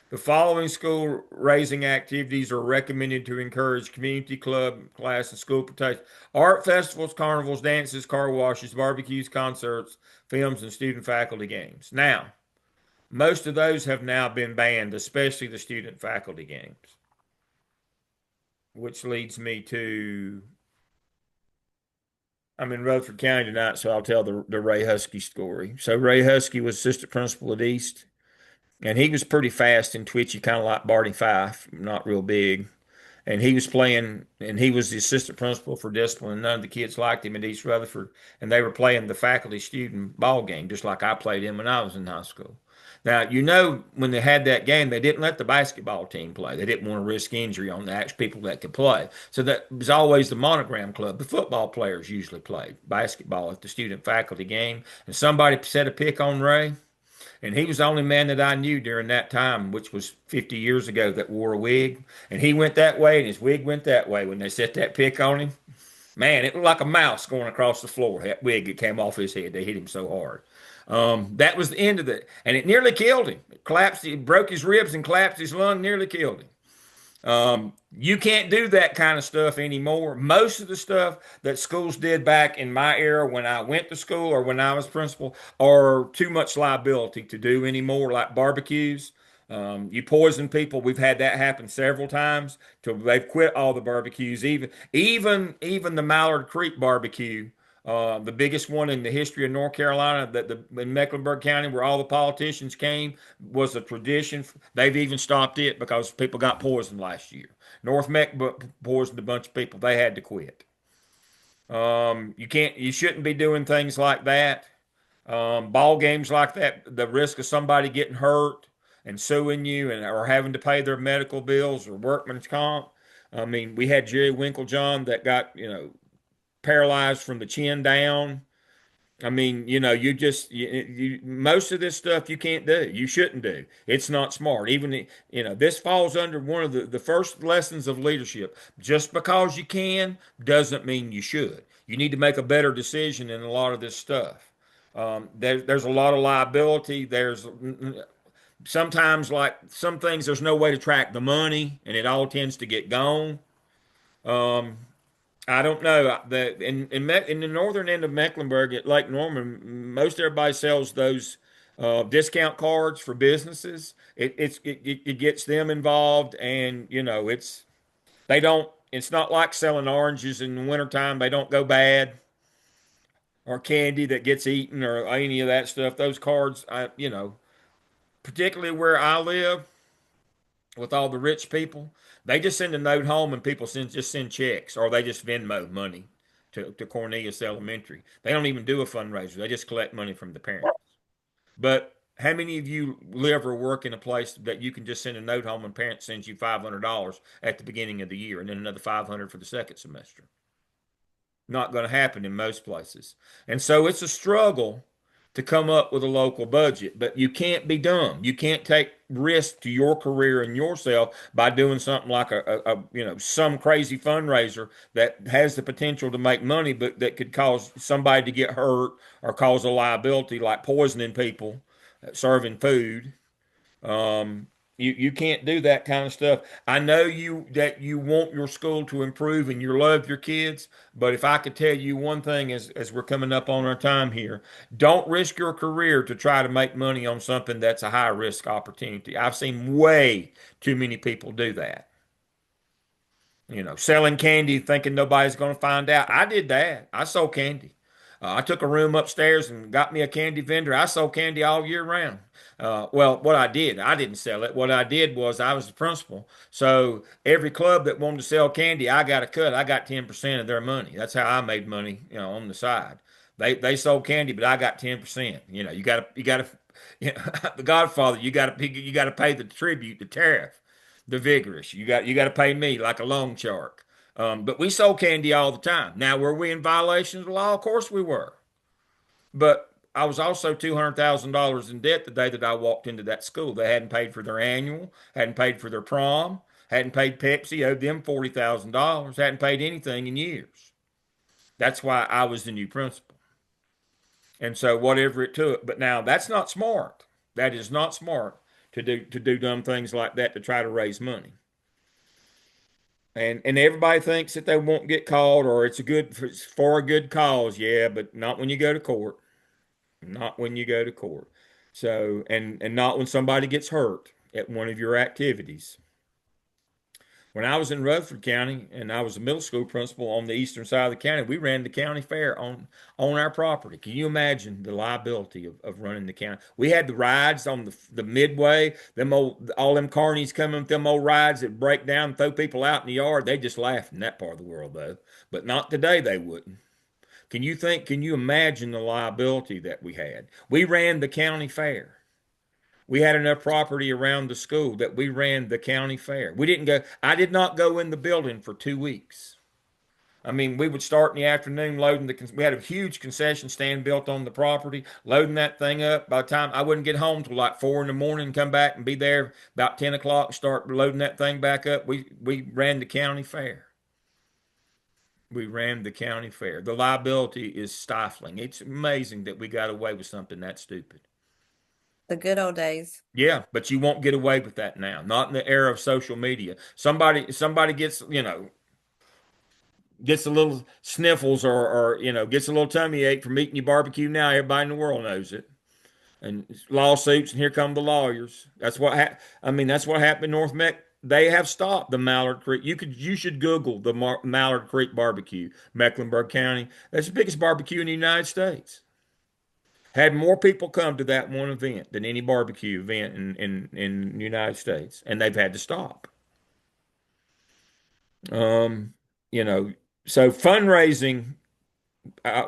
The following school raising activities are recommended to encourage community club, class, and school participation: art festivals, carnivals, dances, car washes, barbecues, concerts, films, and student faculty games. Now, most of those have now been banned, especially the student faculty games. Which leads me to, I'm in Rutherford County tonight, so I'll tell the Ray Husky story. So Ray Husky was assistant principal at East, and he was pretty fast and twitchy, kind of like Barney Fife, not real big. And he was playing, and he was the assistant principal for discipline, and none of the kids liked him at East Rutherford. And they were playing the faculty student ball game, just like I played him when I was in high school. Now, when they had that game, they didn't let the basketball team play. They didn't want to risk injury on the actual people that could play. So that was always the monogram club. The football players usually played basketball at the student faculty game. And somebody set a pick on Ray. And he was the only man that I knew during that time, which was 50 years ago, that wore a wig. And he went that way and his wig went that way when they set that pick on him. Man, it looked like a mouse going across the floor. That wig, it came off his head. They hit him so hard. That was the end of it. And it nearly killed him. It collapsed. It broke his ribs and collapsed his lung, nearly killed him. You can't do that kind of stuff anymore. Most of the stuff that schools did back in my era when I went to school or when I was principal are too much liability to do anymore, like barbecues. You poison people. We've had that happen several times till they've quit all the barbecues. Even the Mallard Creek barbecue, the biggest one in the history of North Carolina, in Mecklenburg County, where all the politicians came, was a tradition. They've even stopped it because people got poisoned last year. North Meck poisoned a bunch of people. They had to quit. You shouldn't be doing things like that. Ball games like that, the risk of somebody getting hurt and suing you and or having to pay their medical bills or workman's comp. I mean, we had Jerry Winklejohn that got, paralyzed from the chin down. I mean, most of this stuff you can't do. You shouldn't do. It's not smart. This falls under one of the first lessons of leadership. Just because you can doesn't mean you should. You need to make a better decision in a lot of this stuff. There's a lot of liability. There's sometimes, like some things, there's no way to track the money, and it all tends to get gone. Um, I don't know. In the northern end of Mecklenburg at Lake Norman, most everybody sells those discount cards for businesses. It gets them involved, and they don't. It's not like selling oranges in the wintertime. They don't go bad, or candy that gets eaten, or any of that stuff. Those cards, particularly where I live with all the rich people, they just send a note home and people send checks or they just Venmo money to Cornelius Elementary. They don't even do a fundraiser. They just collect money from the parents. But how many of you live or work in a place that you can just send a note home and parents sends you $500 at the beginning of the year and then another 500 for the second semester? Not going to happen in most places. And so it's a struggle to come up with a local budget, but you can't be dumb. You can't take risk to your career and yourself by doing something like some crazy fundraiser that has the potential to make money, but that could cause somebody to get hurt or cause a liability like poisoning people, serving food. You can't do that kind of stuff. I know you want your school to improve and you love your kids, but if I could tell you one thing as we're coming up on our time here, don't risk your career to try to make money on something that's a high risk opportunity. I've seen way too many people do that. Selling candy thinking nobody's going to find out. I did that. I sold candy. I took a room upstairs and got me a candy vendor. I sold candy all year round. Well, what I didn't sell it. What I did was I was the principal. So every club that wanted to sell candy, I got a cut. I got 10% of their money. That's how I made money, on the side. They sold candy, but I got 10%. You gotta, the Godfather, you gotta pay the tribute, the tariff, the vigorous. You got to pay me like a loan shark. But we sold candy all the time. Now, were we in violation of the law? Of course we were. But I was also $200,000 in debt the day that I walked into that school. They hadn't paid for their annual, hadn't paid for their prom, hadn't paid Pepsi, owed them $40,000, hadn't paid anything in years. That's why I was the new principal. And so whatever it took. But now that's not smart. That is not smart to do dumb things like that to try to raise money. And everybody thinks that they won't get caught or it's for a good cause. Yeah, but not when you go to court. Not when you go to court. So and not when somebody gets hurt at one of your activities. When I was in Rutherford County and I was a middle school principal on the eastern side of the county, we ran the county fair on our property. Can you imagine the liability of running the county? We had the rides on the midway, all them carnies coming with them old rides that break down and throw people out in the yard. They just laughed in that part of the world though. But not today they wouldn't. Can you imagine the liability that we had? We ran the county fair. We had enough property around the school that we ran the county fair. I did not go in the building for 2 weeks. I mean, we would start in the afternoon we had a huge concession stand built on the property, loading that thing up. By the time I wouldn't get home till like 4 in the morning, come back and be there about 10 o'clock, start loading that thing back up. We ran the county fair. We ran the county fair. The liability is stifling. It's amazing that we got away with something that stupid. The good old days. Yeah, but you won't get away with that now. Not in the era of social media. Somebody gets, gets a little sniffles or gets a little tummy ache from eating your barbecue now, everybody in the world knows it. And lawsuits, and here come the lawyers. I mean, that's what happened in North Meck. They have stopped the Mallard Creek. You should Google the Mallard Creek barbecue, Mecklenburg County. That's the biggest barbecue in the United States. Had more people come to that one event than any barbecue event in the United States, and they've had to stop. Um, you know, so fundraising,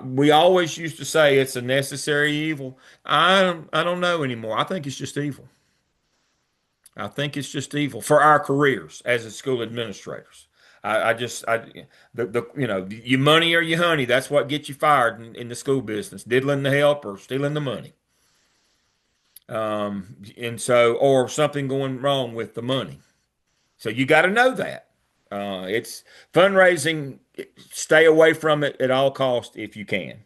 we always used to say it's a necessary evil. I don't know anymore. I think it's just evil. I think it's just evil for our careers as a school administrators. I just your money or your honey. That's what gets you fired in the school business. Diddling the help or stealing the money. And so, or something going wrong with the money. So you got to know that. It's fundraising, stay away from it at all costs if you can.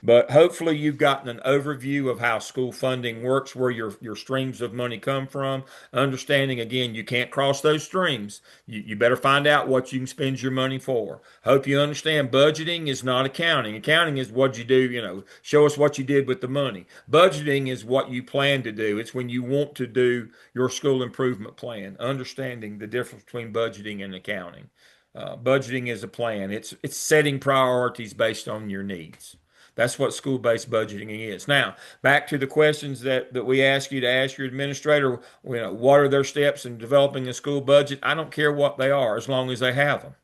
But hopefully you've gotten an overview of how school funding works, where your streams of money come from. Understanding again, you can't cross those streams. You better find out what you can spend your money for. Hope you understand budgeting is not accounting. Accounting is what you do, show us what you did with the money. Budgeting is what you plan to do. It's when you want to do your school improvement plan. Understanding the difference between budgeting and accounting. Budgeting is a plan. It's setting priorities based on your needs. That's what school-based budgeting is. Now, back to the questions that we ask you to ask your administrator, what are their steps in developing a school budget? I don't care what they are as long as they have them.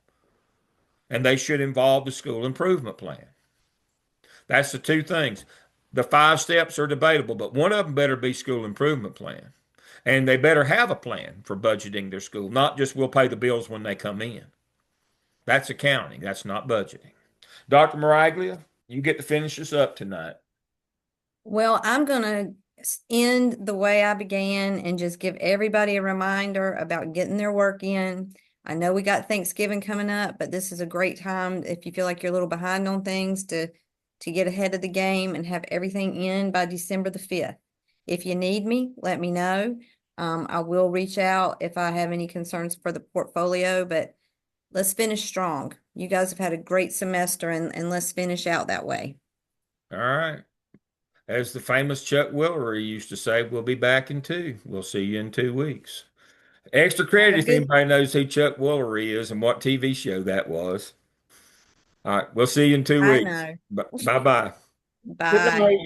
And they should involve the school improvement plan. That's the two things. The 5 steps are debatable, but one of them better be school improvement plan. And they better have a plan for budgeting their school, not just we'll pay the bills when they come in. That's accounting. That's not budgeting. Dr. Maraglia, you get to finish us up tonight. Well, I'm going to end the way I began and just give everybody a reminder about getting their work in. I know we got Thanksgiving coming up, but this is a great time if you feel like you're a little behind on things to get ahead of the game and have everything in by December the 5th. If you need me, let me know. I will reach out if I have any concerns for the portfolio, but let's finish strong. You guys have had a great semester and let's finish out that way. All right. As the famous Chuck Willery used to say, we'll be back in 2. We'll see you in 2 weeks. Extra credit if anybody knows who Chuck Woolery is and what TV show that was. All right, we'll see you in 2 I weeks. know. Bye bye. Bye.